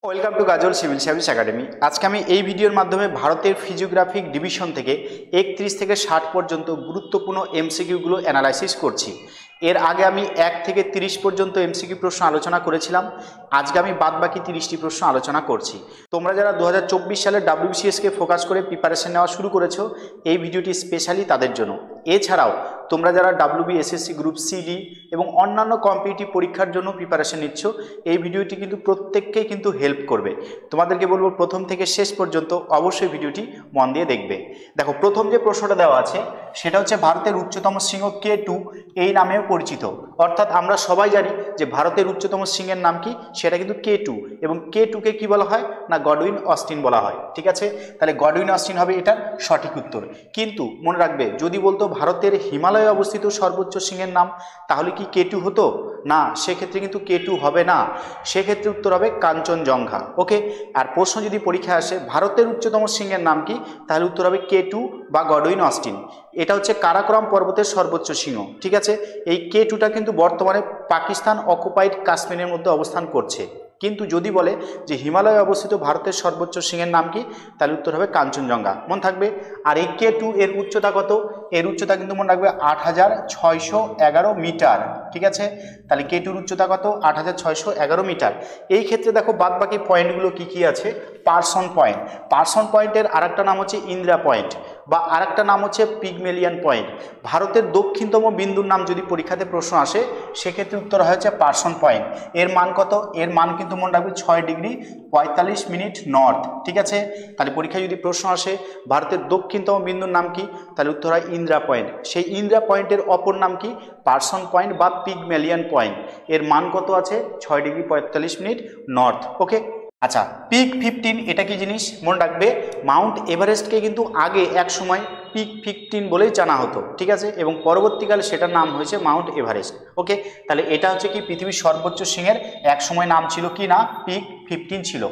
Welcome to Gazal civil service academy. আজকে আমি এই ভিডিওর মাধ্যমে ভারতের ফিজিওগ্রাফিক ডিভিশন থেকে 31 থেকে 60 পর্যন্ত গুরুত্বপূর্ণ এমসিকিউগুলো অ্যানালাইসিস করছি। এর আগে আমি 1 থেকে 30 পর্যন্ত এমসিকিউ প্রশ্ন আলোচনা করেছিলাম। আজকে আমি বাদবাকি 30টি প্রশ্ন আলোচনা করছি। তোমরা যারা 2024 সালের WBCSকে ফোকাস করে প্রিপারেশন নেওয়া শুরু করেছো, এই ভিডিওটি স্পেশালি তাদের জন্য। এছাড়াও তোমরা যারা WBSSC গ্রুপ সিডি এবং অন্যান্য কম্পিটিটিভ পরীক্ষার জন্য প্রিপারেশন নিচ্ছ, এই ভিডিওটি কিন্তু প্রত্যেককেই কিন্তু হেল্প করবে। তোমাদেরকে বলবো প্রথম থেকে শেষ পর্যন্ত অবশ্যই ভিডিওটি মন দিয়ে দেখবে। দেখো, প্রথম যে প্রশ্নটা দেওয়া আছে সেটা হচ্ছে ভারতের উচ্চতম শৃঙ্গ K2 এই নামেও পরিচিত। অর্থাৎ আমরা সবাই জানি যে ভারতের উচ্চতম শৃঙ্গের নাম কি, সেটা কিন্তু K2। এবং K2কে কি বলা হয় না, গডউইন অস্টিন বলা হয়। ঠিক আছে, তাহলে গডউইন অস্টিন হবে এটার সঠিক উত্তর। কিন্তু মনে রাখবে, যদি বলতো ভারতের হিমালয়ে অবস্থিত সর্বোচ্চ শৃঙ্গের নাম, তাহলে কি K2 হতো? না, সেক্ষেত্রে কিন্তু K2 হবে না, সেক্ষেত্রে উত্তর হবে কাঞ্চনজঙ্ঘা। ওকে, আর প্রশ্ন যদি পরীক্ষায় আসে ভারতের উচ্চতম শৃঙ্গের নাম কি, তাহলে উত্তর হবে K2 বা গডউইন অস্টিন। এটা হচ্ছে কারাকোরাম পর্বতের সর্বোচ্চ শৃঙ্গ। ঠিক আছে, এই K2টা কিন্তু বর্তমানে পাকিস্তান অকুপাইড কাশ্মীরের মধ্যে অবস্থান করছে। কিন্তু যদি বলে যে হিমালয়ে অবস্থিত ভারতের সর্বোচ্চ শৃঙ্গের নাম কি, তাহলে উত্তর হবে কাঞ্চনজঙ্ঘা। মনে থাকবে। আর এই K2 এর উচ্চতা কত? এর উচ্চতা কিন্তু মনে রাখবে 8611 মিটার। ঠিক আছে, তাহলে K2 এর উচ্চতা কত? 8611 মিটার। এই ক্ষেত্রে দেখো বাদ বাকি পয়েন্টগুলো কি কি আছে। পার্সন পয়েন্ট, পার্সন পয়েন্টের আরেকটা নাম হচ্ছে ইন্দিরা পয়েন্ট বা আরেকটা নাম হচ্ছে পিগমেলিয়ান পয়েন্ট। ভারতের দক্ষিণতম বিন্দুর নাম যদি পরীক্ষাতে প্রশ্ন আসে, সেক্ষেত্রে উত্তর হয়েছে পার্সন পয়েন্ট। এর মান কত? এর মান কিন্তু মনে রাখবে 6 ডিগ্রি 45 মিনিট নর্থ। ঠিক আছে, তাহলে পরীক্ষায় যদি প্রশ্ন আসে ভারতের দক্ষিণতম বিন্দুর নাম কি, তাহলে উত্তর হয় ইন্দিরা পয়েন্ট। সেই ইন্দিরা পয়েন্টের অপর নাম কি? পার্সন পয়েন্ট বা পিগমেলিয়ান পয়েন্ট। এর মান কত আছে? 6 ডিগ্রি 45 মিনিট নর্থ। ওকে, আচ্ছা, পিক 15 এটা কি জিনিস? মনে রাখবে, মাউন্ট এভারেস্টকে কিন্তু আগে এক সময় পিক 15 বলেই জানা হতো। ঠিক আছে, এবং পরবর্তীকালে সেটার নাম হয়েছে মাউন্ট এভারেস্ট। ওকে, তাহলে এটা হচ্ছে কি পৃথিবীর সর্বোচ্চ শৃঙ্গের এক সময় নাম ছিল কি না, পিক 15 ছিল।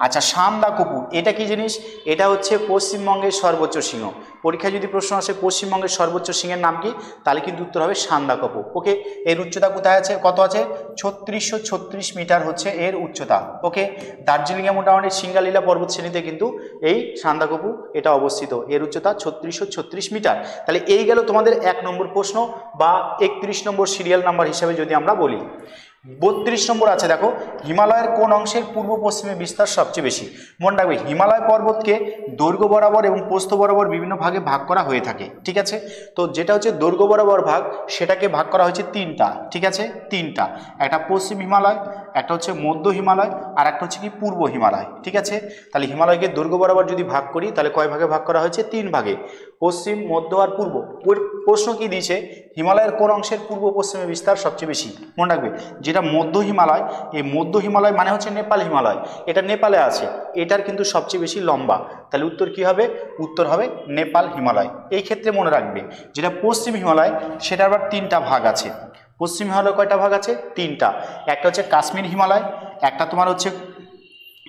আচ্ছা, সান্দাকফু এটা কি জিনিস? এটা হচ্ছে পশ্চিমবঙ্গের সর্বোচ্চ শৃঙ্গ। পরীক্ষায় যদি প্রশ্ন আসে পশ্চিমবঙ্গের সর্বোচ্চ শৃঙ্গের নাম কি, তাহলে কিন্তু উত্তর হবে সান্দাকফু। ওকে, এর উচ্চতা কোথায় আছে? কত আছে? 3636 মিটার হচ্ছে এর উচ্চতা। ওকে, দার্জিলিংয়ে মোটামুটি সিঙ্গালীলা পর্বত শ্রেণীতে কিন্তু এই সান্দাকফু এটা অবস্থিত। এর উচ্চতা 3636 মিটার। তাহলে এই গেল তোমাদের 1 নম্বর প্রশ্ন বা 31 নম্বর সিরিয়াল নাম্বার হিসাবে যদি আমরা বলি। 32 নম্বর আছে, দেখো, হিমালয়ের কোন অংশের পূর্ব পশ্চিমে বিস্তার সবচেয়ে বেশি? মনে রাখবে, হিমালয় পর্বতকে দৈর্ঘ্য বরাবর এবং প্রস্থ বরাবর বিভিন্ন ভাগে ভাগ করা হয়ে থাকে। ঠিক আছে, তো যেটা হচ্ছে দৈর্ঘ্য বরাবর ভাগ, সেটাকে ভাগ করা হয়েছে 3টা। ঠিক আছে, 3টা, একটা পশ্চিম হিমালয়, একটা হচ্ছে মধ্য হিমালয়, আর একটা হচ্ছে কি পূর্ব হিমালয়। ঠিক আছে, তাহলে হিমালয়কে দৈর্ঘ্য বরাবর যদি ভাগ করি, তাহলে কয় ভাগে ভাগ করা হয়েছে? 3 ভাগে, পশ্চিম, মধ্য আর পূর্ব। প্রশ্ন কি দিয়েছে? হিমালয়ের কোন অংশের পূর্ব পশ্চিমে বিস্তার সবচেয়ে বেশি? মনে রাখবে, যেটা মধ্য হিমালয়, এই মধ্য হিমালয় মানে হচ্ছে নেপাল হিমালয়, এটা নেপালে আছে, এটার কিন্তু সবচেয়ে বেশি লম্বা। তাহলে উত্তর কি হবে? উত্তর হবে নেপাল হিমালয়। এই ক্ষেত্রে মনে রাখবে, যেটা পশ্চিম হিমালয়, সেটা আবার 3টা ভাগ আছে। পশ্চিম হিমালয় কয়টা ভাগ আছে? 3টা। একটা হচ্ছে কাশ্মীর হিমালয়, একটা তোমার হচ্ছে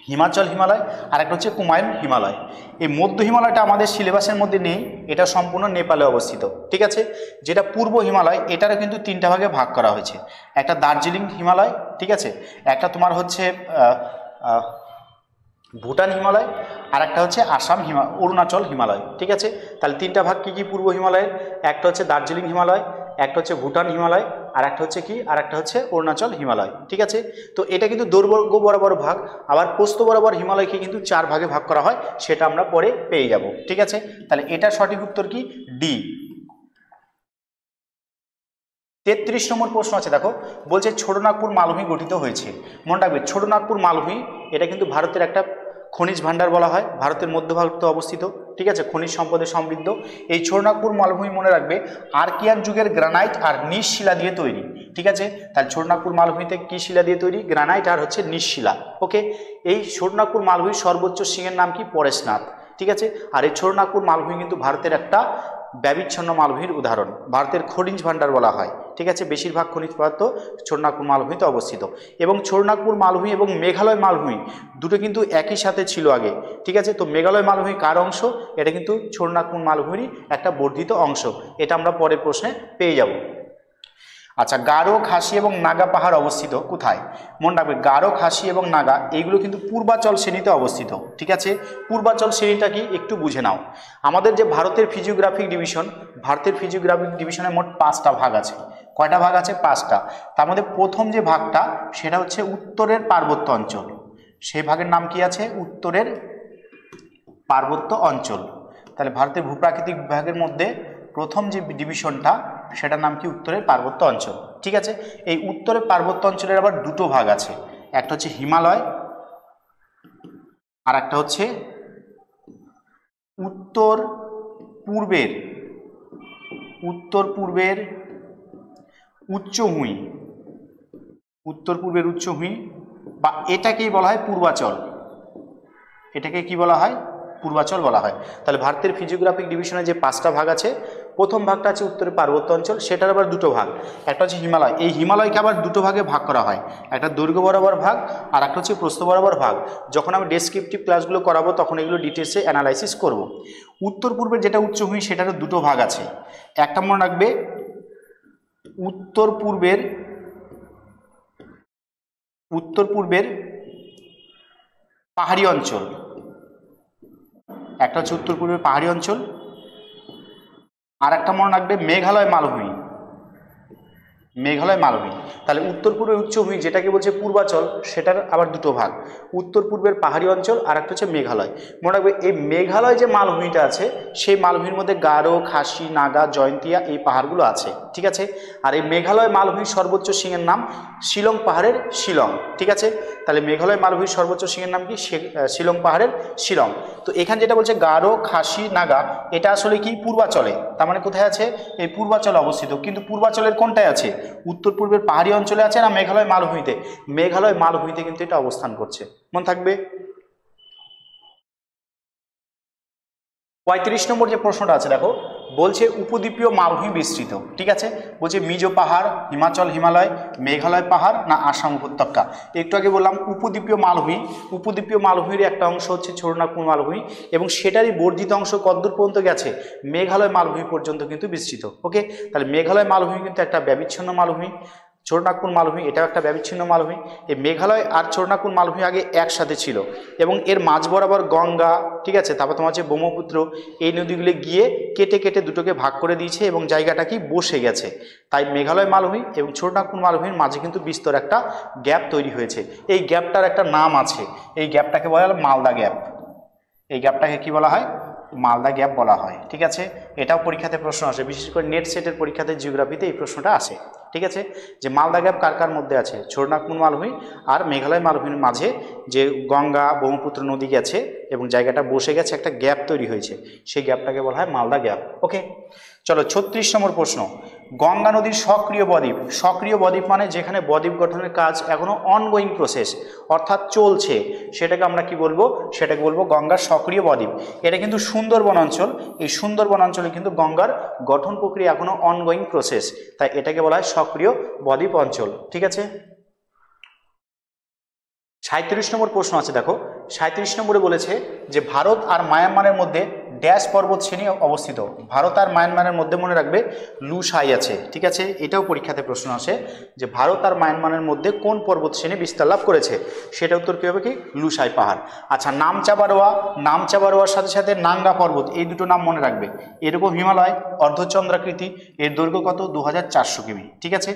হিমাচল হিমালয়, আর একটা হচ্ছে কুমায়ুন হিমালয়। এই মধ্য হিমালয়টা আমাদের সিলেবাসের মধ্যে নেই, এটা সম্পূর্ণ নেপালে অবস্থিত। ঠিক আছে, যেটা পূর্ব হিমালয়, এটারও কিন্তু 3টা ভাগে ভাগ করা হয়েছে। একটা দার্জিলিং হিমালয়, ঠিক আছে, একটা তোমার হচ্ছে ভুটান হিমালয়, আর একটা হচ্ছে আসাম অরুণাচল হিমালয়। ঠিক আছে, তাহলে 3টা ভাগ কি কি পূর্ব হিমালয়ের? একটা হচ্ছে দার্জিলিং হিমালয়, একটা হচ্ছে ভুটান হিমালয়, আর একটা হচ্ছে কি, আর একটা হচ্ছে অরুণাচল হিমালয়। ঠিক আছে, তো এটা কিন্তু দৈর্ঘ্য বরাবর ভাগ, আবার প্রস্থ বরাবর হিমালয়কে কিন্তু 4 ভাগে ভাগ করা হয়, সেটা আমরা পরে পেয়ে যাব। ঠিক আছে, তাহলে এটা সঠিক উত্তর কি? ডি। 33 নম্বর প্রশ্ন আছে, দেখো, বলছে ছোটনাগপুর মালভূমি গঠিত হয়েছে। মনে রাখবে, ছোটনাগপুর মালভূমি এটা কিন্তু ভারতের একটা খনিজ ভাণ্ডার বলা হয়, ভারতের মধ্যভাগে অবস্থিত। ঠিক আছে, খনিজ সম্পদে সমৃদ্ধ এই ছোটনাগপুর মালভূমি মনে রাখবে আর্কিয়ান যুগের গ্রানাইট আর নিজ শিলা দিয়ে তৈরি। ঠিক আছে, তাহলে ছোটনাগপুর মালভূমিতে কি শিলা দিয়ে তৈরি? গ্রানাইট আর হচ্ছে নিজ শিলা। ওকে, এই ছোটনাগপুর মালভূমির সর্বোচ্চ শৃঙ্গের নাম কি? পরেশনাথ। ঠিক আছে, আর এই ছোটনাগপুর মালভূমি কিন্তু ভারতের একটা ব্যবিচ্ছন্ন মালভূমির উদাহরণ, ভারতের খনিজ ভাণ্ডার বলা হয়। ঠিক আছে, বেশিরভাগ খনিজ পদার্থ ছোটনাগপুর মালভূমিতে অবস্থিত। এবং ছোটনাগপুর মালভূমি এবং মেঘালয় মালভূমি দুটো কিন্তু একই সাথে ছিল আগে। ঠিক আছে, তো মেঘালয় মালভূমি কার অংশ? এটা কিন্তু ছোটনাগপুর মালভূমির একটা বর্ধিত অংশ, এটা আমরা পরের প্রশ্নে পেয়ে যাব। আচ্ছা, গারো, খাসি এবং নাগা পাহাড় অবস্থিত কোথায়? মনে রাখবে, গারো, খাসি এবং নাগা এইগুলো কিন্তু পূর্বাচল শ্রেণীতে অবস্থিত। ঠিক আছে, পূর্বাচল শ্রেণীটা কি একটু বুঝে নাও। আমাদের যে ভারতের ফিজিওগ্রাফিক ডিভিশন, ভারতের ফিজিওগ্রাফিক ডিভিশনে মোট 5টা ভাগ আছে। কয়টা ভাগ আছে? 5টা। তার মধ্যে প্রথম যে ভাগটা সেটা হচ্ছে উত্তরের পার্বত্য অঞ্চল। সেই ভাগের নাম কি আছে? উত্তরের পার্বত্য অঞ্চল। তাহলে ভারতের ভূপ্রাকৃতিক বিভাগের মধ্যে প্রথম যে ডিভিশনটা সেটার নাম কি? উত্তরের পার্বত্য অঞ্চল। ঠিক আছে, এই উত্তরের পার্বত্য অঞ্চলের আবার দুটো ভাগ আছে, একটা হচ্ছে হিমালয় আর একটা হচ্ছে উত্তর পূর্বের উচ্চভূমি। উত্তর পূর্বের উচ্চভূমি বা এটাকেই বলা হয় পূর্বাচল। এটাকে কি বলা হয়? পূর্বাচল বলা হয়। তাহলে ভারতের ফিজিওগ্রাফিক ডিভিশনে যে 5টা ভাগ আছে, প্রথম ভাগটা আছে উত্তরের পার্বত্য অঞ্চল, সেটার আবার দুটো ভাগ, একটা হচ্ছে হিমালয়। এই হিমালয়কে আবার দুটো ভাগে ভাগ করা হয়, একটা দৈর্ঘ্য বরাবর ভাগ আর একটা হচ্ছে প্রস্থ বরাবর ভাগ। যখন আমি ডেসক্রিপটিভ ক্লাসগুলো করাবো তখন এগুলো ডিটেলসে অ্যানালাইসিস করব। উত্তর পূর্বের যেটা উচ্চভূমি সেটারও দুটো ভাগ আছে, একটা মনে রাখবে উত্তর পূর্বের পাহাড়ি অঞ্চল, একটা হচ্ছে উত্তর পূর্বের পাহাড়ি অঞ্চল, আর একটা মনে রাখবে মেঘালয় মালভূমি। তাহলে উত্তর পূর্বের উচ্চভূমি যেটাকে বলছে পূর্বাচল, সেটার আবার দুটো ভাগ, উত্তর পূর্বের পাহাড়ি অঞ্চল আর একটা হচ্ছে মেঘালয়। মনে রাখবে এই মেঘালয় যে মালভূমিটা আছে সেই মালভূমির মধ্যে গারো, খাসি, নাগা, জয়ন্তিয়া এই পাহাড়গুলো আছে। ঠিক আছে, আর এই মেঘালয় মালভূমির সর্বোচ্চ শৃঙ্গের নাম শিলং পাহাড়ের শিলং। ঠিক আছে, তাহলে মেঘালয় মালভূমির সর্বোচ্চ শৃঙ্গের নাম কি? শিলং পাহাড়ের শিলং। তো এখানে যেটা বলছে গারো, খাসি, নাগা, এটা আসলে কি? পূর্বাচলে। তার মানে কোথায় আছে? এই পূর্বাচলে অবস্থিত। কিন্তু পূর্বাচলের কোনটায় আছে? উত্তর পূর্বের পাহাড়ি অঞ্চলে আছে না মেঘালয় মালভূমিতে? মেঘালয় মালভূমিতে কিন্তু এটা অবস্থান করছে, মনে থাকবে। 35 নম্বর যে প্রশ্নটা আছে দেখো, বলছে উপদ্বীপীয় মালভূমি বিস্তৃত। ঠিক আছে, বলছে মিজো পাহাড়, হিমাচল হিমালয়, মেঘালয় পাহাড় না আসাম উপত্যকা। একটু আগে বললাম উপদ্বীপীয় মালভূমির একটা অংশ হচ্ছে ছোটনাগপুর মালভূমি এবং সেটারই বর্ধিত অংশ কতদূর পর্যন্ত গেছে? মেঘালয় মালভূমি পর্যন্ত কিন্তু বিস্তৃত। ওকে, তাহলে মেঘালয় মালভূমি কিন্তু একটা ব্যবিচ্ছিন্ন মালভূমি, ছোটনাগপুর মালভূমি এটাও একটা ব্যবিচ্ছিন্ন মালভূমি। এই মেঘালয় আর ছোটনাগপুর মালভূমি আগে একসাথে ছিল এবং এর মাঝ বরাবর গঙ্গা, ঠিক আছে, তারপর তোমার হচ্ছে ব্রহ্মপুত্র, এই নদীগুলো গিয়ে কেটে কেটে দুটোকে ভাগ করে দিয়েছে এবং জায়গাটা কি বসে গেছে। তাই মেঘালয় মালভূমি এবং ছোটনাগপুর মালভূমির মাঝে কিন্তু বিস্তর একটা গ্যাপ তৈরি হয়েছে। এই গ্যাপটার একটা নাম আছে, এই গ্যাপটাকে বলা হয় মালদা গ্যাপ। এই গ্যাপটাকে কি বলা হয়? মালদা গ্যাপ বলা হয়। ঠিক আছে, এটাও পরীক্ষাতে প্রশ্ন আসে, বিশেষ করে নেট সেটের পরীক্ষাতে জিওগ্রাফিতে এই প্রশ্নটা আসে। ঠিক আছে, যে মালদা গ্যাপ কার কার মধ্যে আছে? ছোটনাগপুর মালভূমি আর মেঘালয় মালভূমির মাঝে যে গঙ্গা ব্রহ্মপুত্র নদী গেছে এবং জায়গাটা বসে গেছে, একটা গ্যাপ তৈরি হয়েছে, সেই গ্যাপটাকে বলা হয় মালদা গ্যাপ। ওকে, চলো 36 নম্বর প্রশ্ন, গঙ্গা নদীর সক্রিয় বদ্বীপ। সক্রিয় বদ্বীপ মানে যেখানে বদ্বীপ গঠনের কাজ এখনো অনগোয়িং প্রসেস, অর্থাৎ চলছে, সেটাকে আমরা কি বলবো? সেটাকে বলবো গঙ্গার সক্রিয় বদ্বীপ। এটা কিন্তু সুন্দরবন অঞ্চল, এই সুন্দরবন অঞ্চলে কিন্তু গঙ্গার গঠন প্রক্রিয়া এখনো অনগোয়িং প্রসেস, তাই এটাকে বলা হয় সক্রিয় বদ্বীপ অঞ্চল। ঠিক আছে, 37 নম্বর প্রশ্ন আছে দেখো, 37 নম্বরে বলেছে যে ভারত আর মায়ানমারের মধ্যে ড্যাশ পর্বত শ্রেণী অবস্থিত। ভারত আর মায়ানমারের মধ্যে মনে রাখবে লুসাই আছে। ঠিক আছে, এটাও পরীক্ষাতে প্রশ্ন আসে যে ভারত আর মায়ানমারের মধ্যে কোন পর্বত শ্রেণী বিস্তার লাভ করেছে, সেটা উত্তর কী হবে? কি? লুসাই পাহাড়। আচ্ছা, নামচাবারোয়ার সাথে সাথে নাঙ্গা পর্বত, এই দুটো নাম মনে রাখবে। এরকম হিমালয় অর্ধচন্দ্রাকৃতি, এর দৈর্ঘ্য কত? 2400 কিমি। ঠিক আছে,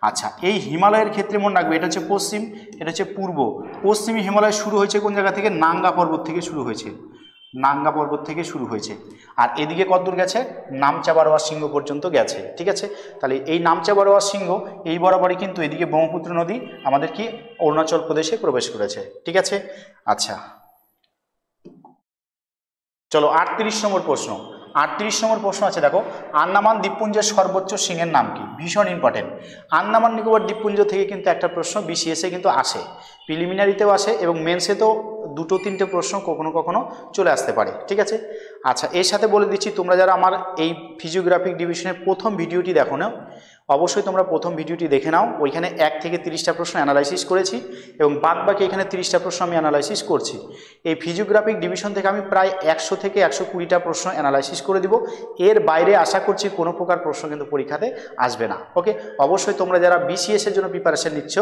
আচ্ছা, এই হিমালয়ের ক্ষেত্রে মনে রাখবে এটা হচ্ছে পশ্চিম, এটা হচ্ছে পূর্ব। পশ্চিমী হিমালয় শুরু হয়েছে কোন জায়গা থেকে? নাঙ্গা পর্বত থেকে শুরু হয়েছে, নাঙ্গা পর্বত থেকে শুরু হয়েছে। আর এদিকে কতদূর গেছে? নামচাবারোয়ার শৃঙ্গ পর্যন্ত গেছে। ঠিক আছে, তাহলে এই নামচাবারোয়ার শৃঙ্গ এই বরাবরই কিন্তু এদিকে ব্রহ্মপুত্র নদী আমাদের কি অরুণাচল প্রদেশে প্রবেশ করেছে। ঠিক আছে, আচ্ছা চলো 38 নম্বর প্রশ্ন। 38 নম্বর প্রশ্ন আছে দেখো, আন্দামান দ্বীপপুঞ্জের সর্বোচ্চ শৃঙ্গের নাম কি? ভীষণ ইম্পর্টেন্ট। আন্দামান নিকোবর দ্বীপপুঞ্জ থেকে কিন্তু একটা প্রশ্ন বিসিএসে কিন্তু আসে, প্রিলিমিনারিতেও আসে এবং মেন্সেতেও 2-3টে প্রশ্ন কখনো কখনো চলে আসতে পারে। ঠিক আছে, আচ্ছা এর সাথে বলে দিচ্ছি, তোমরা যারা আমার এই ফিজিওগ্রাফিক ডিভিশনের প্রথম ভিডিওটি দেখো না, অবশ্যই তোমরা প্রথম ভিডিওটি দেখে নাও, ওইখানে 1 থেকে 30টা প্রশ্ন অ্যানালাইসিস করেছি এবং বাকি এখানে 30টা প্রশ্ন আমি অ্যানালাইসিস করছি। এই ফিজিওগ্রাফিক ডিভিশন থেকে আমি প্রায় 100 থেকে 120টা প্রশ্ন অ্যানালাইসিস করে দিব। এর বাইরে আশা করছি কোনো প্রকার প্রশ্ন কিন্তু পরীক্ষাতে আসবে না। ওকে, অবশ্যই তোমরা যারা বিসিএস এর জন্য প্রিপারেশন নিচ্ছ,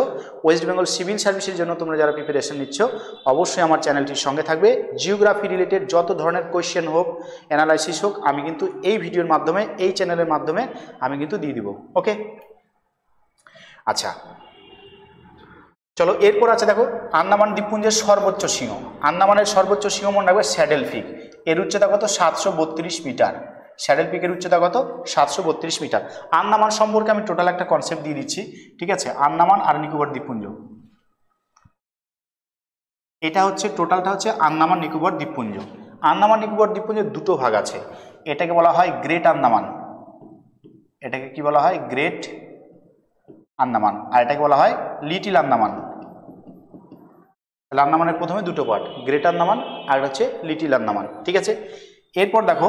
ওয়েস্ট বেঙ্গল সিভিল সার্ভিসের জন্য তোমরা যারা প্রিপারেশন নিচ্ছ, অবশ্যই আমার চ্যানেলটির সঙ্গে থাকবে। জিওগ্রাফি রিলেটেড যত ধরনের কোয়েশ্চেন হোক, অ্যানালাইসিস হোক, আমি কিন্তু এই ভিডিওর মাধ্যমে, এই চ্যানেলের মাধ্যমে আমি কিন্তু দিয়ে দিব। ওকে, আচ্ছা চলো এরপর আছে দেখো আন্দামান দ্বীপপুঞ্জের সর্বোচ্চ সিংহ। আন্দামানের সর্বোচ্চ সিংহ মনে রাখবে স্যাডেল পিক। এর উচ্চতা কত? 732 মিটার। স্যাডেল পিকের উচ্চতা কত? 732 মিটার। আন্দামান সম্পর্কে আমি টোটাল একটা কনসেপ্ট দিয়ে দিচ্ছি, ঠিক আছে? আন্দামান আর নিকোবর দ্বীপপুঞ্জ, এটা হচ্ছে টোটালটা হচ্ছে আন্দামান নিকোবর দ্বীপপুঞ্জ। আন্দামান নিকোবর দ্বীপপুঞ্জের দুটো ভাগ আছে। এটাকে বলা হয় গ্রেট আন্দামান, এটাকে কি বলা হয়? গ্রেট আন্দামান। আর এটাকে বলা হয় লিটিল আন্দামান। তাহলে আন্দামানের প্রথমে দুটো পার্ট, গ্রেট আন্দামান আর হচ্ছে লিটিল আন্দামান, ঠিক আছে? এরপর দেখো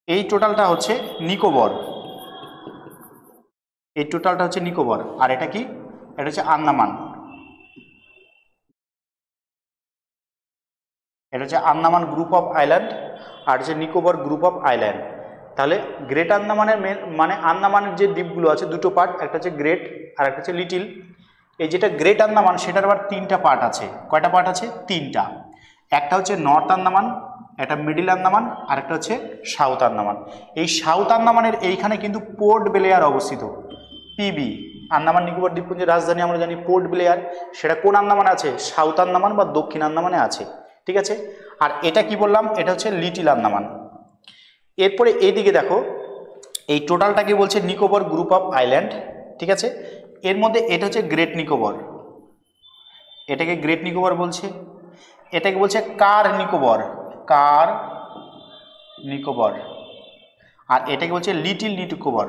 এই টোটালটা হচ্ছে নিকোবর, এই টোটালটা হচ্ছে নিকোবর। আর এটা কি? এটা হচ্ছে আন্দামান, এটা হচ্ছে আন্দামান গ্রুপ অফ আইল্যান্ড আর হচ্ছে নিকোবর গ্রুপ অফ আইল্যান্ড। তাহলে গ্রেট আন্দামানের মানে আন্দামানের যে দ্বীপগুলো আছে দুটো পার্ট, একটা হচ্ছে গ্রেট আর একটা হচ্ছে লিটিল। এই যেটা গ্রেট আন্দামান সেটার আবার 3টা পার্ট আছে। কয়টা পার্ট আছে? 3টা। একটা হচ্ছে নর্থ আন্দামান, একটা মিডিল আন্দামান আর একটা হচ্ছে সাউথ আন্দামান। এই সাউথ আন্দামানের এইখানে কিন্তু পোর্ট ব্লেয়ার অবস্থিত, পিবি। আন্দামান নিকোবর দ্বীপপুঞ্জের রাজধানী আমরা জানি পোর্ট ব্লেয়ার, সেটা কোন আন্দামানে আছে? সাউথ আন্দামান বা দক্ষিণ আন্দামানে আছে, ঠিক আছে? আর এটা কি বললাম? এটা হচ্ছে লিটিল আন্দামান। এরপরে এইদিকে দেখো এই টোটালটাকে বলছে নিকোবর গ্রুপ অফ আইল্যান্ড, ঠিক আছে? এর মধ্যে এটা হচ্ছে গ্রেট নিকোবর, এটাকে গ্রেট নিকোবর বলছে। এটাকে বলছে কার নিকোবর, কার নিকোবর। আর এটাকে বলছে লিটিল নিকোবর,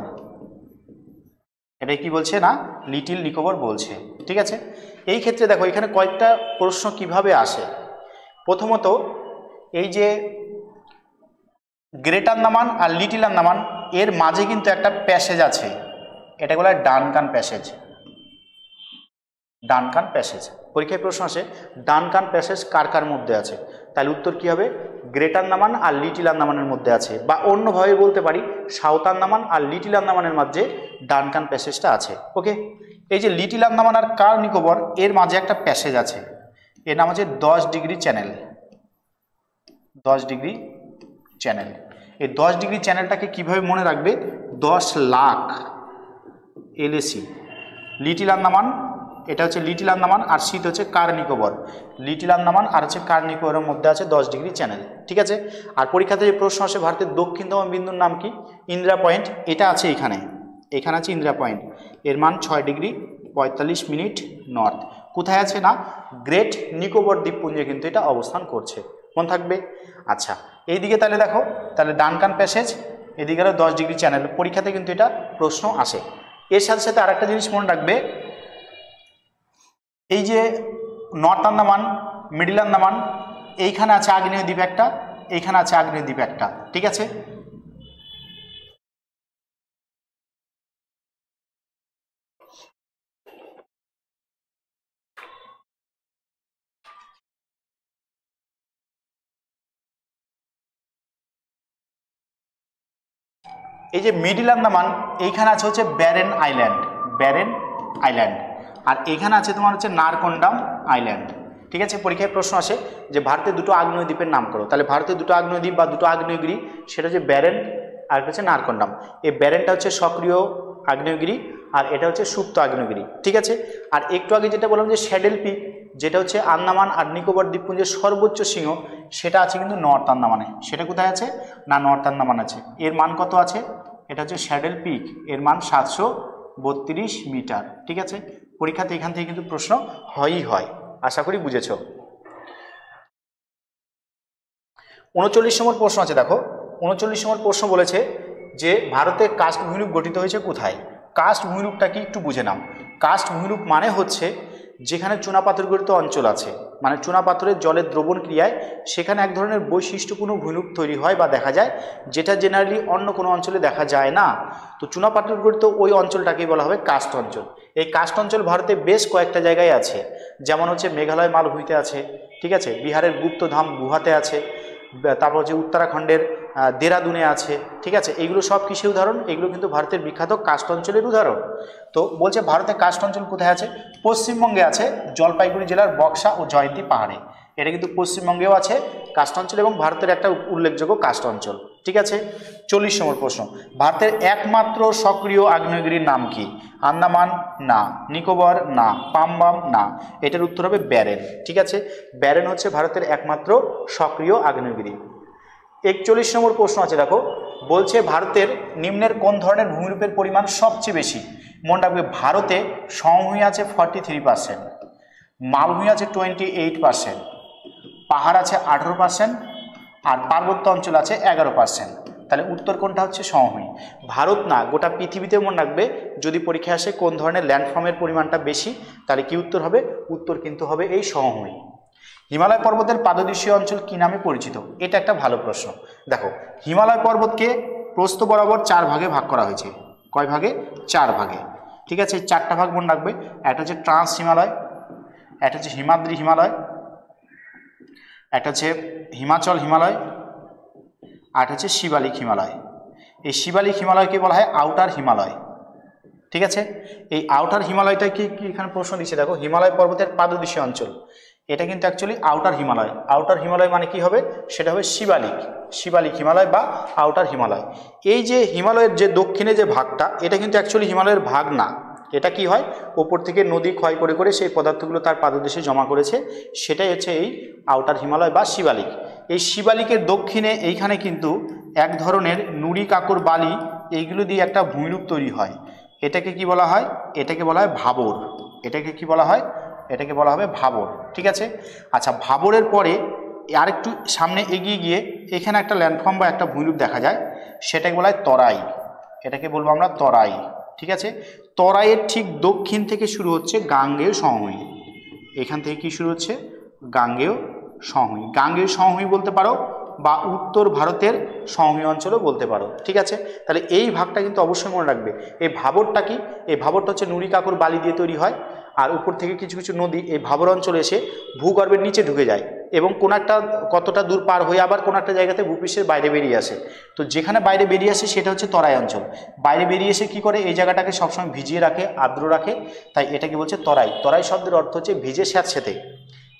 এটা কি বলছে না? লিটিল নিকোবর বলছে, ঠিক আছে? এই ক্ষেত্রে দেখো এখানে কয়েকটা প্রশ্ন কিভাবে আসে। প্রথমত এই যে গ্রেট আন্দামান আর লিটিল আন্দামান এর মাঝে কিন্তু একটা প্যাসেজ আছে, এটা বলা হয় ডানকান প্যাসেজ। ডানকান প্যাসেজ পরীক্ষায় প্রশ্ন আসে, ডানকান প্যাসেজ কার কার মধ্যে আছে? তাহলে উত্তর কি হবে? গ্রেট আন্দামান আর লিটিল আন্দামানের মধ্যে আছে, বা অন্যভাবে বলতে পারি সাউথ আন্দামান আর লিটিল আন্দামানের মাঝে ডানকান প্যাসেজটা আছে। ওকে, এই যে লিটিল আন্দামান আর কার নিকোবর এর মাঝে একটা প্যাসেজ আছে, এর নাম হচ্ছে 10 ডিগ্রি চ্যানেল। 10 degree channel. এই 10 ডিগ্রি চ্যানেলটাকে কিভাবে মনে রাখবে? 10 লাখ এলএসি। লিটিল আন্দামান, এটা হচ্ছে লিটিল আন্দামান আর শীত হচ্ছে কার নিকোবর। লিটিল আন্দামান আর হচ্ছে কার নিকোবরের মধ্যে আছে 10 ডিগ্রি চ্যানেল, ঠিক আছে? আর পরীক্ষাতে যে প্রশ্ন আসে ভারতের দক্ষিণতম বিন্দুর নাম কি? ইন্দিরা পয়েন্ট। এটা আছে এখানে, এখানে আছে ইন্দিরা পয়েন্ট, এর মান 6 ডিগ্রি 45 মিনিট নর্থ। কোথায় আছে না? গ্রেট নিকোবর দ্বীপপুঞ্জে কিন্তু এটা অবস্থান করছে, মনে থাকবে। আচ্ছা এইদিকে তাহলে দেখো, তাহলে ডানকান প্যাসেজ, এদিকে 10 ডিগ্রি চ্যানেল, পরীক্ষাতে কিন্তু এটা প্রশ্ন আসে। এর সাথে সাথে আরেকটা জিনিস মনে রাখবে, এই যে নর্থ আন্দামান মিডিল আন্দামান এইখানে আছে আগ্নেয় দ্বীপ একটা, এইখানে আছে আগ্নেয় দ্বীপ একটা, ঠিক আছে? এই যে মিডিল আন্দামান এইখানে আছে হচ্ছে ব্যারেন আইল্যান্ড, ব্যারেন আইল্যান্ড। আর এখানে আছে তোমার হচ্ছে নারকন্ডাম আইল্যান্ড, ঠিক আছে? পরীক্ষায় প্রশ্ন আসে যে ভারতের দুটো আগ্নেয় দ্বীপের নাম করো। তাহলে ভারতের দুটো আগ্নেয় দ্বীপ বা দুটো আগ্নেয়গিরি, সেটা হচ্ছে ব্যারেন আর একটা হচ্ছে নারকন্ডাম। এই ব্যারেনটা হচ্ছে সক্রিয় আগ্নেয়গিরি আর এটা হচ্ছে সুপ্ত আগ্নেয়গিরি, ঠিক আছে? আর একটু আগে যেটা বললাম যে স্যাডেল পিক, যেটা হচ্ছে আন্দামান আর নিকোবর দ্বীপপুঞ্জের সর্বোচ্চ শৃঙ্গ, সেটা আছে কিন্তু নর্থ আন্দামানে। সেটা কোথায় আছে না? নর্থ আন্দামান আছে। এর মান কত আছে? এটা হচ্ছে স্যাডেল পিক, এর মান 732 মিটার, ঠিক আছে? পরীক্ষাতে এখান থেকে কিন্তু প্রশ্ন হয়ই হয়, আশা করি বুঝেছ। 39 নম্বর প্রশ্ন আছে, দেখো 39 নম্বর প্রশ্ন বলেছে যে ভারতে কাস্ট ভূমিরূপ গঠিত হয়েছে কোথায়? কাস্ট ভূমিরূপটা কি একটু বুঝে নাও। কাস্ট ভূমিরূপ মানে হচ্ছে যেখানে চুনাপাথরগঠিত অঞ্চল আছে, মানে চুনাপাথরের জলের দ্রবণ ক্রিয়ায় সেখানে এক ধরনের বৈশিষ্ট্যপূর্ণ ভূমিরূপ তৈরি হয় বা দেখা যায়, যেটা জেনারেলি অন্য কোনো অঞ্চলে দেখা যায় না। তো চুনাপাথরগঠিত ওই অঞ্চলটাকেই বলা হবে কার্স্ট অঞ্চল। এই কার্স্ট অঞ্চল ভারতে বেশ কয়েকটা জায়গায় আছে, যেমন হচ্ছে মেঘালয় মালভূমিতে আছে, ঠিক আছে, বিহারের গুপ্তধাম গুহাতে আছে, তারপর হচ্ছে উত্তরাখণ্ডের দেরাদুনে আছে, ঠিক আছে। এইগুলো সব কিসের উদাহরণ? এগুলো কিন্তু ভারতের বিখ্যাত কার্স্ট অঞ্চলের উদাহরণ। তো বলছে ভারতের কার্স্ট অঞ্চল কোথায় আছে? পশ্চিমবঙ্গে আছে, জলপাইগুড়ি জেলার বক্সা ও জয়ন্তী পাহাড়ে। এটা কিন্তু পশ্চিমবঙ্গেও আছে কার্স্ট অঞ্চল এবং ভারতের একটা উল্লেখযোগ্য কার্স্ট অঞ্চল, ঠিক আছে। 40 নম্বর প্রশ্ন, ভারতের একমাত্র সক্রিয় আগ্নেয়গিরির নাম কি? আন্দামান না, নিকোবর না, পাম্বাম না। এটার উত্তর হবে ব্যারেন, ঠিক আছে। ব্যারেন হচ্ছে ভারতের একমাত্র সক্রিয় আগ্নেয়গিরি। 41 নম্বর প্রশ্ন আছে, দেখো, বলছে ভারতের নিম্নের কোন ধরনের ভূমিরূপের পরিমাণ সবচেয়ে বেশি? মনে রাখবে, ভারতে সমভূমি আছে 43%, মালভূমি আছে 28%, পাহাড় আছে 18%, আর পার্বত্য অঞ্চল আছে 11%। তাহলে উত্তর কোনটা হচ্ছে? সমভূমি। ভারত না, গোটা পৃথিবীতে মনে রাখবে যদি পরীক্ষায় আসে কোন ধরনের ল্যান্ডফর্মের পরিমাণটা বেশি, তাহলে কি উত্তর হবে? উত্তর কিন্তু হবে এই সমভূমি। হিমালয় পর্বতের পাদদেশীয় অঞ্চল কি নামে পরিচিত? এটা একটা ভালো প্রশ্ন। দেখো, হিমালয় পর্বতকে প্রস্থ বরাবর 4 ভাগে ভাগ করা হয়েছে। কয় ভাগে? 4 ভাগে, ঠিক আছে। 4টা ভাগ মনে রাখবে। একটা হচ্ছে ট্রান্স হিমালয়, একটা হচ্ছে হিমাদ্রি হিমালয়, একটা হচ্ছে হিমাচল হিমালয়, আর হচ্ছে শিবালিক হিমালয়। এই শিবালিক হিমালয়কে বলা হয় আউটার হিমালয়, ঠিক আছে। এই আউটার হিমালয়টা কি এখানে প্রশ্ন দিচ্ছে, দেখো, হিমালয় পর্বতের পাদদেশীয় অঞ্চল, এটা কিন্তু actually outer Himalaya. Outer Himalaya মানে কি হবে? সেটা হবে শিবালিক, শিবালিক হিমালয় বা আউটার হিমালয়। এই যে হিমালয়ের যে দক্ষিণে যে ভাগটা, এটা কিন্তু অ্যাকচুয়ালি হিমালয়ের ভাগ না। এটা কি হয়? ওপর থেকে নদী ক্ষয় করে করে সেই পদার্থগুলো তার পাদদেশে জমা করেছে, সেটাই হচ্ছে এই আউটার হিমালয় বা শিবালিক। এই শিবালিকের দক্ষিণে এইখানে কিন্তু এক ধরনের নুড়ি কাকর বালি, এইগুলো দিয়ে একটা ভূমিরূপ তৈরি হয়। এটাকে কি বলা হয়? এটাকে বলা হয় ভাবর। এটাকে কি বলা হয়? এটাকে বলা হবে ভাবর, ঠিক আছে। আচ্ছা, ভাবরের পরে আরেকটু সামনে এগিয়ে গিয়ে এখানে একটা ল্যান্ডফর্ম বা একটা ভূমিরূপ দেখা যায়, সেটাকে বলা হয় তরাই। এটাকে বলবো আমরা তরাই, ঠিক আছে। তরাইয়ের ঠিক দক্ষিণ থেকে শুরু হচ্ছে গাঙ্গেয় সমভূমি। এখান থেকে কি শুরু হচ্ছে? গাঙ্গেয় সমভূমি। গাঙ্গেয় সমভূমি বলতে পারো বা উত্তর ভারতের সমভূমি অঞ্চলও বলতে পারো, ঠিক আছে। তাহলে এই ভাগটা কিন্তু অবশ্যই মনে রাখবে। এই ভাবরটা কি? এই ভাবরটা হচ্ছে নুড়ি কাকর বালি দিয়ে তৈরি হয়, আর উপর থেকে কিছু কিছু নদী এই ভাবর অঞ্চলে এসে ভূগর্ভের নিচে ঢুকে যায় এবং কোনো একটা কতটা দূর পার হয়ে আবার কোনো একটা জায়গাতে ভূপৃষ্ঠের বাইরে বেরিয়ে আসে। তো যেখানে বাইরে বেরিয়ে আসে সেটা হচ্ছে তরাই অঞ্চল। বাইরে বেরিয়ে এসে কী করে? এই জায়গাটাকে সবসময় ভিজিয়ে রাখে, আর্দ্র রাখে, তাই এটাকে বলছে তরাই। তরাই শব্দের অর্থ হচ্ছে ভিজে স্যাঁতসেঁতে।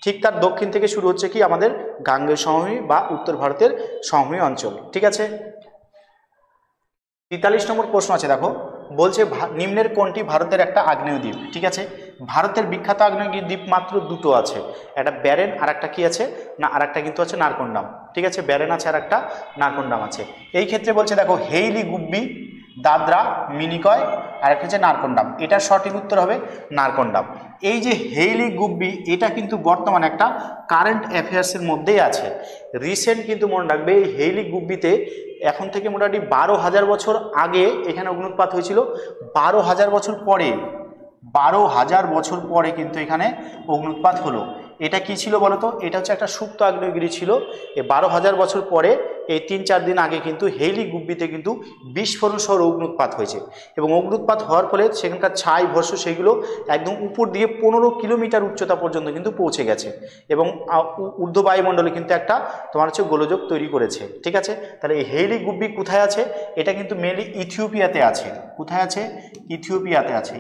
ঠিক তার দক্ষিণ থেকে শুরু হচ্ছে কি আমাদের গাঙ্গেয় সমভূমি বা উত্তর ভারতের সমভূমি অঞ্চল, ঠিক আছে। 43 নম্বর প্রশ্ন আছে, দেখো, বলছে নিম্নের কোনটি ভারতের একটা আগ্নেয় দ্বীপ? ঠিক আছে, ভারতের বিখ্যাত আগ্নেয় দ্বীপ মাত্র দুটো আছে, একটা ব্যারেন আর একটা কি আছে না, আর একটা কিন্তু আছে নারকন্ডাম, ঠিক আছে। ব্যারেন আছে আর একটা নারকন্ডাম আছে। এই ক্ষেত্রে বলছে দেখো, হেইলি গুব্বি, দাদরা, মিনিকয় আর একটা হচ্ছে নারকন্ডাম। এটার সঠিক উত্তর হবে নারকন্ডাম। এই যে হেইলি গুব্বি, এটা কিন্তু বর্তমানে একটা কারেন্ট অ্যাফেয়ার্সের মধ্যেই আছে। রিসেন্ট কিন্তু মনে রাখবে, এই হেইলি গুব্বিতে এখন থেকে মোটামুটি 12,000 বছর আগে এখানে অগ্নুৎপাত হয়েছিল। 12,000 বছর পরে, 12,000 বছর পরে কিন্তু এখানে অগ্নুৎপাত হলো। এটা কি ছিল বলতো? এটা হচ্ছে একটা সুপ্ত আগ্নেয়গিরি ছিল। এই 12,000 বছর পরে এই 3-4 দিন আগে কিন্তু হেইলি গুব্বিতে কিন্তু বিস্ফোরণ সহ অগ্নুৎপাত হয়েছে এবং অগ্নুৎপাত হওয়ার ফলে সেখানকার ছাই ভস্য সেগুলো একদম উপর দিয়ে 15 কিলোমিটার উচ্চতা পর্যন্ত কিন্তু পৌঁছে গেছে এবং ঊর্ধ্ব বায়ুমণ্ডলে কিন্তু একটা তোমার হচ্ছে গোলযোগ তৈরি করেছে, ঠিক আছে। তাহলে এই হেইলি গুব্বি কোথায় আছে? এটা কিন্তু মেনলি ইথিওপিয়াতে আছে। কোথায় আছে? ইথিওপিয়াতে আছে।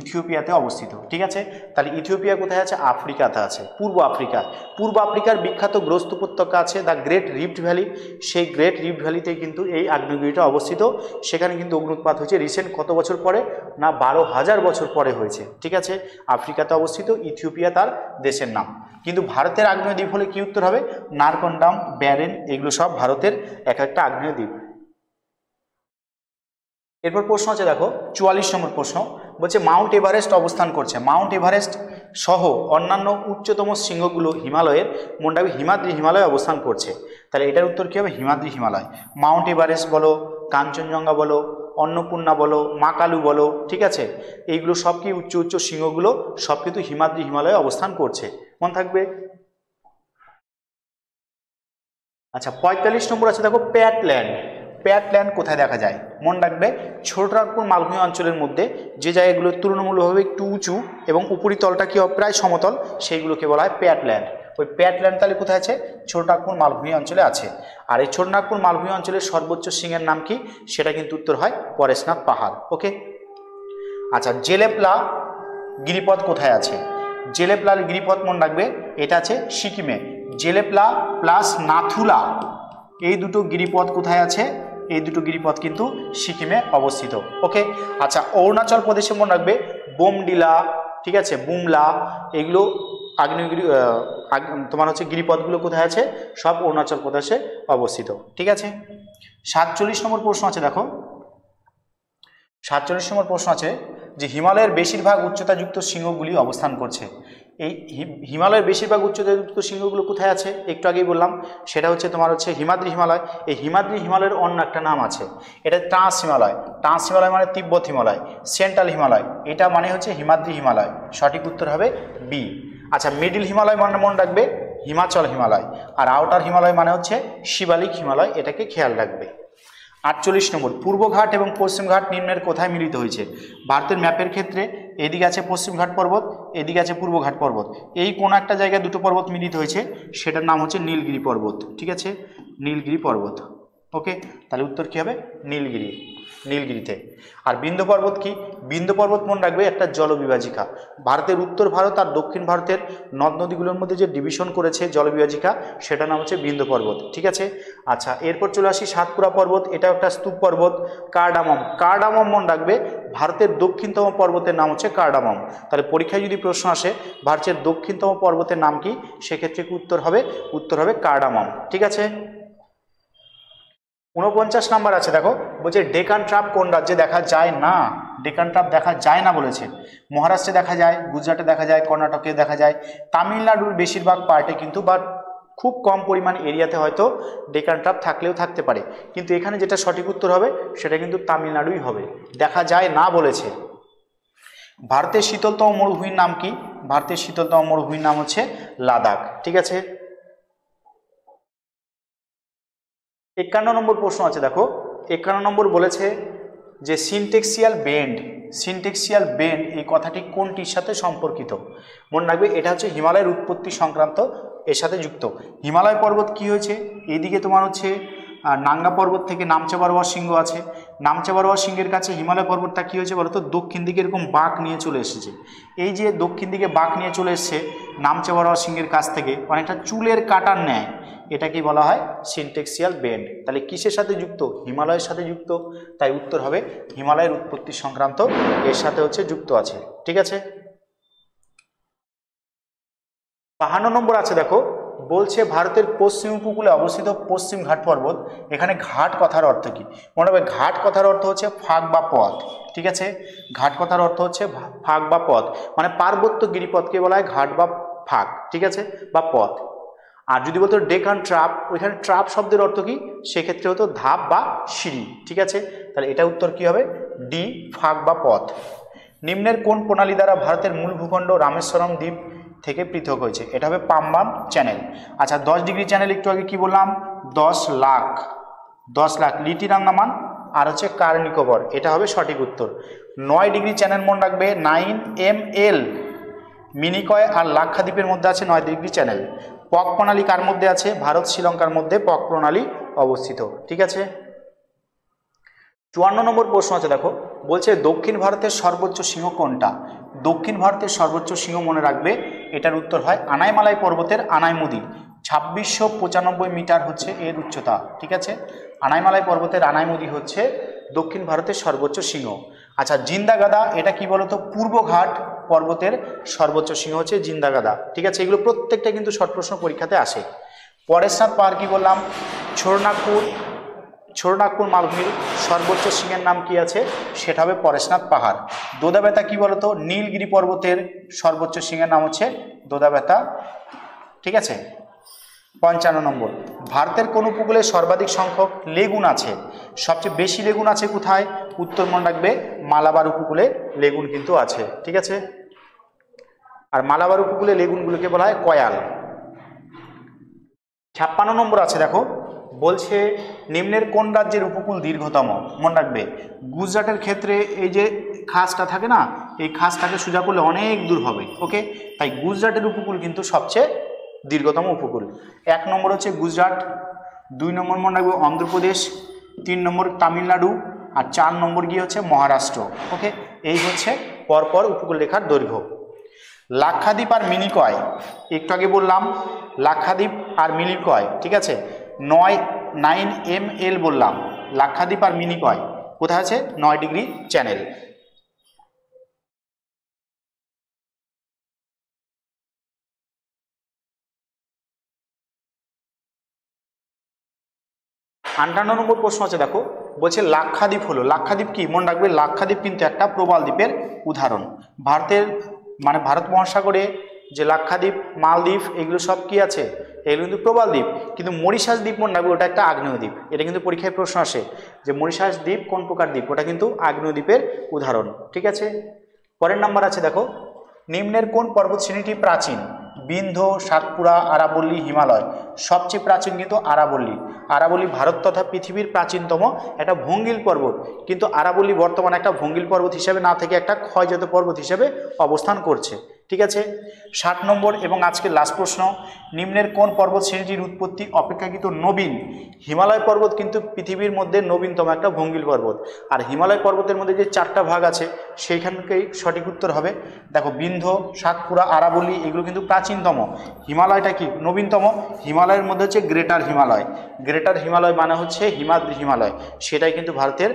ইথিওপিয়াতে অবস্থিত, ঠিক আছে। তাহলে ইথিওপিয়া কোথায় আছে? আফ্রিকাতে আছে, পূর্ব আফ্রিকা। পূর্ব আফ্রিকার বিখ্যাত গ্রস্ত উপত্যকা আছে দ্য গ্রেট রিফট ভ্যালি। সেই গ্রেট রিফট ভ্যালিতে কিন্তু এই আগ্নেয়গিরিটা অবস্থিত। সেখানে কিন্তু অগ্নুৎপাত হয়েছে রিসেন্ট কত বছর পরে না, 12,000 বছর পরে হয়েছে, ঠিক আছে। আফ্রিকাতে অবস্থিত, ইথিওপিয়া তার দেশের নাম। কিন্তু ভারতের আগ্নেয় দ্বীপ হলে কি উত্তর হবে? নারকন্ডাম, ব্যারেন, এগুলো সব ভারতের এক একটা আগ্নেয় দ্বীপ। এরপর প্রশ্ন আছে দেখো, 44 নম্বর প্রশ্ন, বলছে মাউন্ট এভারেস্ট অবস্থান করছে। মাউন্ট এভারেস্ট সহ অন্যান্য উচ্চতম শৃঙ্গগুলো হিমালয়ের মোটামুটি হিমাদ্রি হিমালয় অবস্থান করছে। তাহলে এটার উত্তর কী হবে? হিমাদ্রি হিমালয়। মাউন্ট এভারেস্ট বলো, কাঞ্চনজঙ্ঘা বলো, অন্নপূর্ণা বলো, মাকালু বলো, ঠিক আছে, এইগুলো সব কি উচ্চ উচ্চ শৃঙ্গগুলো সব কিন্তু হিমাদ্রি হিমালয়ে অবস্থান করছে, মনে থাকবে। আচ্ছা 45 নম্বর আছে দেখো প্যাটল্যান্ড। প্যাটল্যান্ড কোথায় দেখা যায়? মনে রাখবে ছোটনাগপুর মালভূমি অঞ্চলের মধ্যে যে জায়গাগুলো তুলনামূলকভাবে একটু উঁচু এবং উপরিতলটা কি প্রায় সমতল, সেইগুলোকে বলা হয় প্যাটল্যান্ড। ওই প্যাটল্যান্ড তাহলে কোথায় আছে? ছোটনাগপুর মালভূমি অঞ্চলে আছে। আর এই ছোটনাগপুর মালভূমি অঞ্চলের সর্বোচ্চ শৃঙ্গের নাম কি? সেটা কিন্তু উত্তর হয় পরেশনাথ পাহাড়। ওকে। আচ্ছা জেলেপলা গিরিপথ কোথায় আছে? জেলেপলার গিরিপথ মনে রাখবে এটা আছে সিকিমে। জেলেপলা প্লাস নাথুলা এই দুটো গিরিপথ কোথায় আছে? এই দুটো গিরিপথ কিন্তু সিকিমে অবস্থিত। ওকে। আচ্ছা অরুণাচল প্রদেশে মনে রাখবে বোমডিলা, ঠিক আছে, বুমলা, এগুলো আগ্নেয়গিরি তোমার হচ্ছে গিরিপথগুলো কোথায় আছে? সব অরুণাচল প্রদেশে অবস্থিত। ঠিক আছে। 47 নম্বর প্রশ্ন আছে দেখো, 47 নম্বর প্রশ্ন আছে যে হিমালয়ের বেশিরভাগ উচ্চতাযুক্ত শৃঙ্গগুলি অবস্থান করছে। এই হিমালয়ের বেশিরভাগ উচ্চতাযুক্ত শৃঙ্গগুলো কোথায় আছে? একটু আগেই বললাম, সেটা হচ্ছে তোমার হচ্ছে হিমাদ্রি হিমালয়। এই হিমাদ্রি হিমালয়ের অন্য একটা নাম আছে, এটা ট্রান্স হিমালয়। ট্রান্স হিমালয় মানে তিব্বত হিমালয়। সেন্ট্রাল হিমালয় এটা মানে হচ্ছে হিমাদ্রি হিমালয়। সঠিক উত্তর হবে বি। আচ্ছা মিডিল হিমালয় মানে মনে রাখবে হিমাচল হিমালয়। আর আউটার হিমালয় মানে হচ্ছে শিবালিক হিমালয়, এটাকে খেয়াল রাখবে। 48 নম্বর পূর্বঘাট এবং পশ্চিমঘাট নিম্নের কোথায় মিলিত হয়েছে? ভারতের ম্যাপের ক্ষেত্রে এদিকে আছে পশ্চিমঘাট পর্বত, এদিকে আছে পূর্বঘাট পর্বত, এই কোন একটা জায়গায় দুটো পর্বত মিলিত হয়েছে, সেটার নাম হচ্ছে নীলগিরি পর্বত। ঠিক আছে, নীলগিরি পর্বত। ওকে, তাহলে উত্তর কী হবে? নীলগিরি, নীলগিরিতে। আর বিন্ধ্য পর্বত কি? বিন্ধ্য পর্বত মনে রাখবে একটা জলবিভাজিকা। ভারতের উত্তর ভারত আর দক্ষিণ ভারতের নদ নদীগুলোর মধ্যে যে ডিভিশন করেছে জলবিভাজিকা, সেটার নাম হচ্ছে বিন্ধ্য পর্বত। ঠিক আছে। আচ্ছা এরপর চলে আসি সাতপুরা পর্বত, এটা একটা স্তূপ পর্বত। কার্ডামম, কার্ডামম মনে রাখবে ভারতের দক্ষিণতম পর্বতের নাম হচ্ছে কার্ডামম। তাহলে পরীক্ষায় যদি প্রশ্ন আসে ভারতের দক্ষিণতম পর্বতের নাম কি, সেক্ষেত্রে কি উত্তর হবে কার্ডামম। ঠিক আছে। 49 নাম্বার আছে দেখো, বলছে ডেকান ট্রাপ কোন রাজ্যে দেখা যায় না? ডেকান ট্রাপ দেখা যায় না বলেছে। মহারাষ্ট্রে দেখা যায়, গুজরাটে দেখা যায়, কর্ণাটকে দেখা যায়, তামিলনাড়ুর বেশিরভাগ পার্টে কিন্তু, বা খুব কম পরিমাণ এরিয়াতে হয়তো ডেকান ট্রাপ থাকলেও থাকতে পারে, কিন্তু এখানে যেটা সঠিক উত্তর হবে সেটা কিন্তু তামিলনাড়ুই হবে। দেখা যায় না বলেছে। ভারতের শীতলতম মরুভূমির নাম কি? ভারতের শীতলতম মরুভূমির নাম হচ্ছে লাদাখ। ঠিক আছে। 51 নম্বর প্রশ্ন আছে দেখো, 51 নম্বর বলেছে যে সিনটেক্সিয়াল বেন্ড, সিনটেক্সিয়াল বেন্ড এই কথাটি কোনটির সাথে সম্পর্কিত? মনে রাখবে এটা হচ্ছে হিমালয়ের উৎপত্তি সংক্রান্ত এর সাথে যুক্ত। হিমালয় পর্বত কি হয়েছে, এইদিকে তোমার হচ্ছে নাঙ্গা পর্বত থেকে নামচা বরাবর শৃঙ্গ আছে, নামচা বরাবর শৃঙ্গের কাছে হিমালয় পর্বতটা কি হয়েছে বলতো, দক্ষিণ দিকে এরকম বাঁক নিয়ে চলে এসেছে। এই যে দক্ষিণ দিকে বাঁক নিয়ে চলে এসছে নামচা বরাবর শৃঙ্গের কাছ থেকে, অনেকটা চুলের কাটার ন্যায়, এটাকে বলা হয় সিনটেক্সিয়াল বেন্ড। তাহলে কিসের সাথে যুক্ত? হিমালয়ের সাথে যুক্ত, তাই উত্তর হবে হিমালয়ের উৎপত্তি সংক্রান্ত এর সাথে হচ্ছে যুক্ত আছে। ঠিক আছে। 52 নম্বর আছে দেখো, বলছে ভারতের পশ্চিম উপকূলে অবস্থিত পশ্চিম ঘাট পর্বত, এখানে ঘাট কথার অর্থ কি? মনে রাখবে ঘাট কথার অর্থ হচ্ছে ফাঁক বা পথ। ঠিক আছে, ঘাট কথার অর্থ হচ্ছে ফাঁক বা পথ, মানে পার্বত্য গিরিপথকে বলা হয় ঘাট বা ফাঁক। ঠিক আছে, বা পথ। আর যদি বলতো ডেকান ট্রাপ, ওইখানে ট্রাপ শব্দের অর্থ কি? সেক্ষেত্রে হতো ধাপ বা সিঁড়ি। ঠিক আছে, তাহলে এটা উত্তর কি হবে? ডি, ফাঁক বা পথ। নিম্নের কোন প্রণালী দ্বারা ভারতের মূল ভূখণ্ড রামেশ্বরম দ্বীপ থেকে পৃথক হয়েছে? এটা হবে পাম্বান চ্যানেল। আচ্ছা 10 ডিগ্রি চ্যানেল একটু আগে কি বললাম? 10 লাখ, 10 লাখ লিটিল আন্দামান আর হচ্ছে কার নিকোবর, এটা হবে সঠিক উত্তর। 9 ডিগ্রি চ্যানেল মনে রাখবে 9 ml, মিনিকয় আর লাক্ষাদ্বীপের মধ্যে আছে 9 ডিগ্রি চ্যানেল। পক প্রণালী কার মধ্যে আছে? ভারত শ্রীলঙ্কার মধ্যে পক প্রণালী অবস্থিত। ঠিক আছে। 54 নম্বর প্রশ্ন আছে দেখো, বলছে দক্ষিণ ভারতের সর্বোচ্চ শৃঙ্গ কোনটা? দক্ষিণ ভারতের সর্বোচ্চ শৃঙ্গ মনে রাখবে এটার উত্তর হয় আনাইমালাই পর্বতের আনাইমুদি। 2695 মিটার হচ্ছে এর উচ্চতা। ঠিক আছে, আনাইমালাই পর্বতের আনাইমুদি হচ্ছে দক্ষিণ ভারতের সর্বোচ্চ শৃঙ্গ। আচ্ছা জিন্দাগাদা এটা কি বলতো? পূর্বঘাট পর্বতের সর্বোচ্চ শৃঙ্গ হচ্ছে জিন্দাগাদা। ঠিক আছে, এগুলো প্রত্যেকটা কিন্তু শর্ট প্রশ্ন পরীক্ষাতে আসে। পরেশনাথ পাহাড় কি বললাম? ছোটনাগপুর মালভূমির সর্বোচ্চ শৃঙ্গের নাম কি আছে? সেটা হবে পরেশনাথ পাহাড়। দোদাবেতা কি বলতো? নীলগিরি পর্বতের সর্বোচ্চ শৃঙ্গের নাম হচ্ছে দোদাবেতা। ঠিক আছে। 55 নম্বর ভারতের কোন উপকূলে সর্বাধিক সংখ্যক লেগুন আছে? সবচেয়ে বেশি লেগুন আছে কোথায়? উত্তর মনে রাখবে মালাবার উপকূলে লেগুন কিন্তু আছে, ঠিক আছে। আর মালাবার উপকূলে লেগুনগুলোকে বলা হয় কয়াল। 56 নম্বর আছে, দেখো বলছে নিম্নের কোন রাজ্যের উপকূল দীর্ঘতম? মনে রাখবে গুজরাটের ক্ষেত্রে এই যে খাসটা থাকে না, এই খাসটাকে সোজা করলে অনেক দূর হবে, ওকে। তাই গুজরাটের উপকূল কিন্তু সবচেয়ে দীর্ঘতম উপকূল। 1 নম্বর হচ্ছে গুজরাট, 2 নম্বর মনে রাখবে অন্ধ্রপ্রদেশ, 3 নম্বর তামিলনাড়ু, আর 4 নম্বর গিয়ে হচ্ছে মহারাষ্ট্র, ওকে। এই হচ্ছে পরপর উপকূল রেখার দৈর্ঘ্য। লাক্ষাদ্বীপ আর মিনিকয়, একটু আগে বললাম লাক্ষাদ্বীপ আর মিনিকয়, ঠিক আছে। 9 ml বললাম, লাক্ষাদ্বীপ আর মিনিকয় কোথায় আছে? 9 ডিগ্রি চ্যানেল। আটান্ন নম্বর প্রশ্ন আছে, দেখো বলছে লাক্ষাদ্বীপ হলো, লাক্ষাদ্বীপ কি? মনে রাখবে লাক্ষাদ্বীপ কিন্তু একটা প্রবাল দ্বীপের উদাহরণ। ভারতের মানে ভারত মহাসাগরে যে লাক্ষাদ্বীপ, মালদ্বীপ এগুলো সব কি আছে? এগুলো কিন্তু প্রবাল দ্বীপ। কিন্তু মরিশাস দ্বীপ মনে রাখবে ওটা একটা আগ্নেয় দ্বীপ। এটা কিন্তু পরীক্ষায় প্রশ্ন আসে যে মরিশাস দ্বীপ কোন প্রকার দ্বীপ? ওটা কিন্তু আগ্নেয় দ্বীপের উদাহরণ, ঠিক আছে। পরের নাম্বার আছে, দেখো নিম্নের কোন পর্বত শ্রেণীটি প্রাচীন? বিন্ধ্য, সাতপুরা, আরাবল্লী, হিমালয়। সবচেয়ে প্রাচীন কিন্তু আরাবল্লী। আরাবল্লী ভারত তথা পৃথিবীর প্রাচীনতম একটা ভঙ্গিল পর্বত, কিন্তু আরাবল্লী বর্তমানে একটা ভঙ্গিল পর্বত হিসেবে না থেকে একটা ক্ষয়জাত পর্বত হিসেবে অবস্থান করছে, ঠিক আছে। 60 নম্বর এবং আজকের লাস্ট প্রশ্ন, নিম্নের কোন পর্বত শ্রেণীটির উৎপত্তি অপেক্ষাকৃত নবীন? হিমালয় পর্বত কিন্তু পৃথিবীর মধ্যে নবীনতম একটা ভঙ্গিল পর্বত। আর হিমালয় পর্বতের মধ্যে যে 4টা ভাগ আছে সেইখানকেই সঠিক উত্তর হবে। দেখো বিন্ধ্য, সাতপুরা, আরাবল্লী এগুলো কিন্তু প্রাচীনতম, হিমালয়টা কি নবীনতম। হিমালয়ের মধ্যে হচ্ছে গ্রেটার হিমালয়, গ্রেটার হিমালয় মানে হচ্ছে হিমাদ্রি হিমালয়, সেটাই কিন্তু ভারতের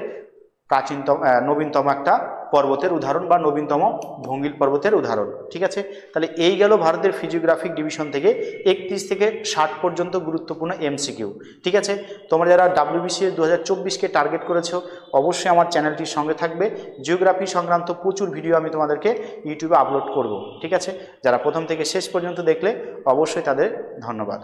প্রাচীনতম নবীনতম একটা পর্বতের উদাহরণ বা নবীনতম ভঙ্গিল পর্বতের উদাহরণ, ঠিক আছে। তাহলে এই গেল ভারতের ফিজিওগ্রাফিক ডিভিশন থেকে 31 থেকে 60 পর্যন্ত গুরুত্বপূর্ণ এমসিকিউ, ঠিক আছে। তোমরা যারা WBCS 2024-কে টার্গেট করেছো অবশ্যই আমার চ্যানেলটির সঙ্গে থাকবে। জিওগ্রাফি সংক্রান্ত প্রচুর ভিডিও আমি তোমাদেরকে ইউটিউবে আপলোড করব, ঠিক আছে। যারা প্রথম থেকে শেষ পর্যন্ত দেখলে অবশ্যই তাদের ধন্যবাদ।